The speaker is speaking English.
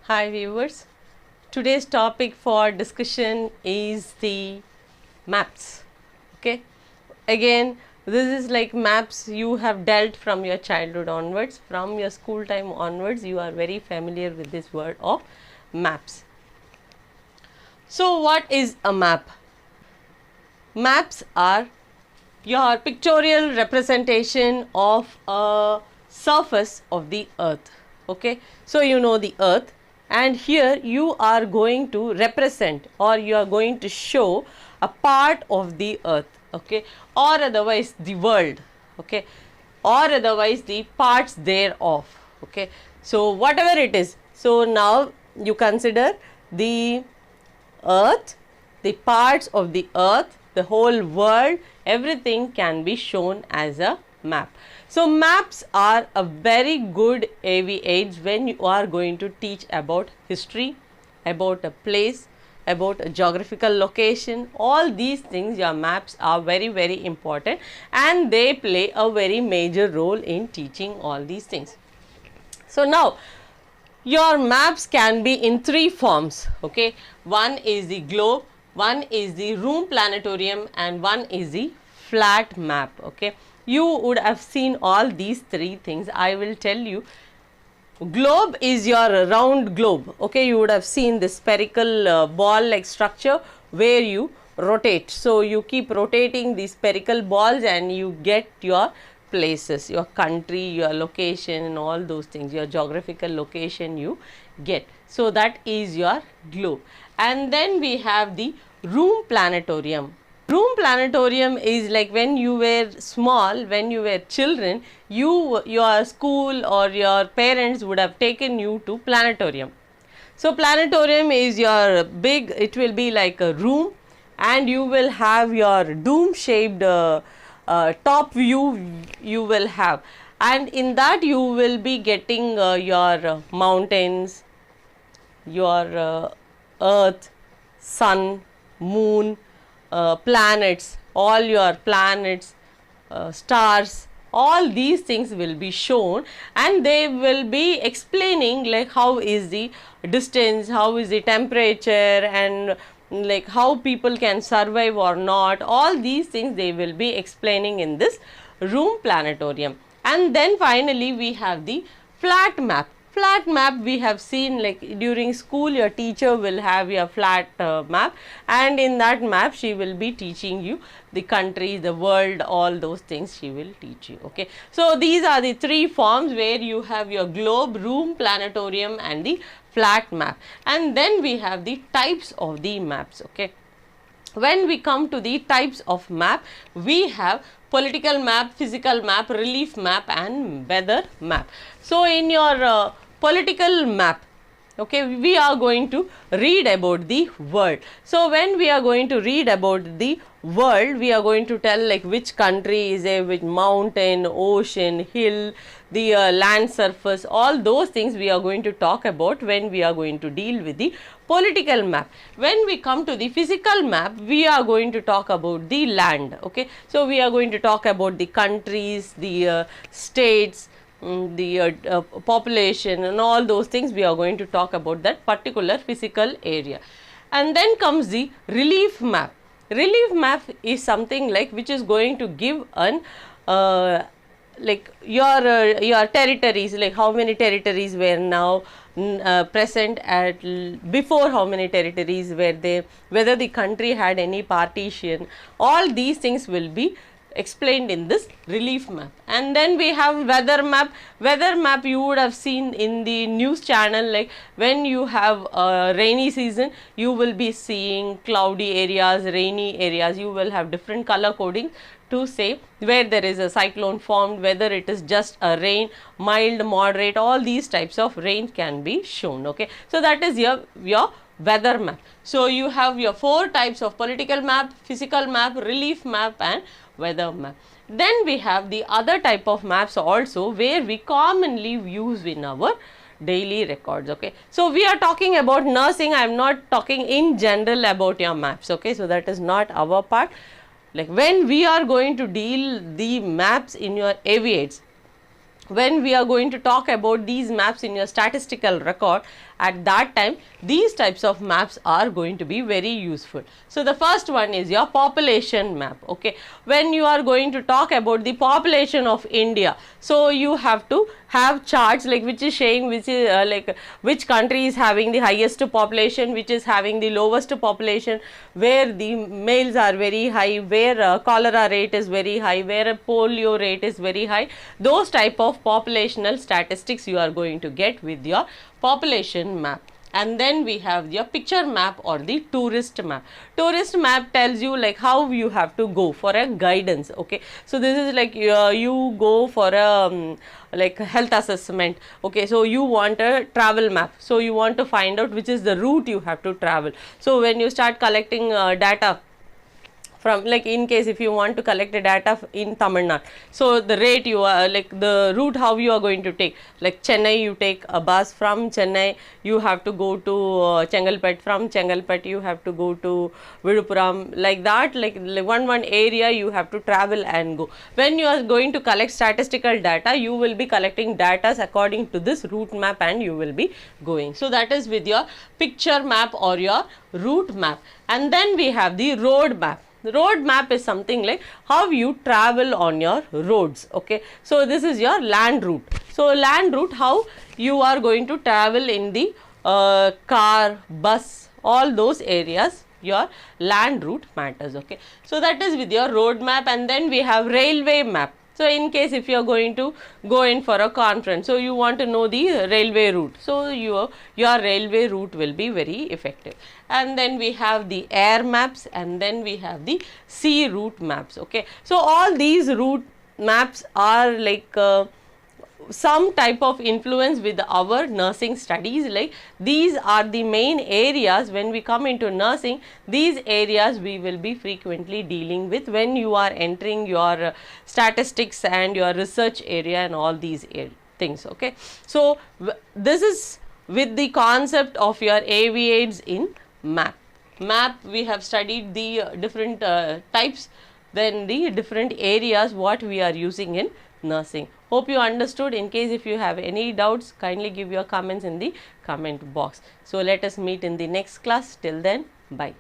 Hi viewers, today's topic for discussion is the maps. Okay, again this is like maps you have dealt from your childhood onwards, from your school time onwards you are very familiar with this word of maps. So what is a map? Maps are your pictorial representation of a surface of the earth. Okay, so you know the earth, and here you are going to represent or you are going to show a part of the earth, okay, or otherwise the world, okay, or otherwise the parts thereof, okay. So whatever it is, so now you consider the earth, the parts of the earth, the whole world, everything can be shown as a map. So maps are a very good A.V aids when you are going to teach about history, about a place, about a geographical location. All these things, your maps are very important and they play a very major role in teaching all these things. So now your maps can be in three forms, okay. One is the globe, one is the room planetarium, and one is the flat map, okay. You would have seen all these three things. I will tell you. Globe is your round globe, okay. You would have seen the spherical ball like structure where you rotate. So you keep rotating the spherical balls and you get your places, your country, your location, and all those things, your geographical location you get. So that is your globe. And then we have the room planetarium. Room planetarium is like when you were small, when you were children, your school or your parents would have taken you to planetarium. So planetarium is your big, it will be like a room, and you will have your dome shaped top view you will have, and in that you will be getting your mountains, your earth, sun, moon, planets, all your planets, stars, all these things will be shown, and they will be explaining like how is the distance, how is the temperature, and like how people can survive or not. All these things they will be explaining in this room planetarium. And then finally we have the flat map. Flat map we have seen, like during school your teacher will have your flat map, and in that map she will be teaching you the country, the world, all those things she will teach you, okay. So these are the three forms where you have your globe, room, planetarium, and the flat map. And then we have the types of the maps, okay. When we come to the types of map, we have political map, physical map, relief map, and weather map. So in your political map, okay, we are going to read about the world. So when we are going to read about the world, we are going to tell like which country is there, which mountain, ocean, hill, the land surface, all those things we are going to talk about when we are going to deal with the political map. When we come to the physical map, we are going to talk about the land, okay. So we are going to talk about the countries, the states, the population, and all those things we are going to talk about that particular physical area. And then comes the relief map. Relief map is something like which is going to give an like your territories, like how many territories were now present at before, how many territories were there, whether the country had any partition, all these things will be explained in this relief map. And then we have weather map. Weather map you would have seen in the news channel, like when you have a rainy season, you will be seeing cloudy areas, rainy areas, you will have different color coding to say where there is a cyclone formed, whether it is just a rain, mild, moderate, all these types of rain can be shown, okay. So that is your weather map. So you have your four types of political map, physical map, relief map, and weather map. Then we have the other type of maps also where we commonly use in our daily records, okay. So we are talking about nursing. I am not talking in general about your maps, okay. So that is not our part. Like when we are going to deal the maps in your A.V Aids, when we are going to talk about these maps in your statistical record, at that time these types of maps are going to be very useful. So the first one is your population map. Okay, when you are going to talk about the population of India, so you have to have charts like which is showing which is like which country is having the highest population, which is having the lowest population, where the males are very high, where cholera rate is very high, where polio rate is very high. Those type of populational statistics you are going to get with your population map. And then we have your picture map or the tourist map. Tourist map tells you like how you have to go for a guidance. Okay, so this is like you go for a like health assessment. Okay, so you want a travel map, so you want to find out which is the route you have to travel. So when you start collecting data from, like in case if you want to collect the data in Tamil Nadu, so the rate you are like the route how you are going to take, like Chennai you take a bus, from Chennai you have to go to Chengalpet, from Chengalpet you have to go to Vidupuram, like that, like one area you have to travel and go. When you are going to collect statistical data, you will be collecting data according to this route map and you will be going. So that is with your picture map or your route map. And then we have the road map. The road map is something like how you travel on your roads. Okay, so this is your land route. So land route, how you are going to travel in the car, bus, all those areas, your land route matters. Okay, so that is with your road map. And then we have railway map. So in case if you are going to go in for a conference, so you want to know the railway route, so your railway route will be very effective. And then we have the air maps, and then we have the sea route maps. Okay, so all these route maps are like some type of influence with our nursing studies. Like these are the main areas when we come into nursing, these areas we will be frequently dealing with when you are entering your statistics and your research area and all these things. Okay, so this is with the concept of your A.V Aids in map. We have studied the different types, then the different areas what we are using in nursing. Hope you understood. In case if you have any doubts, kindly give your comments in the comment box. So let us meet in the next class. Till then, bye.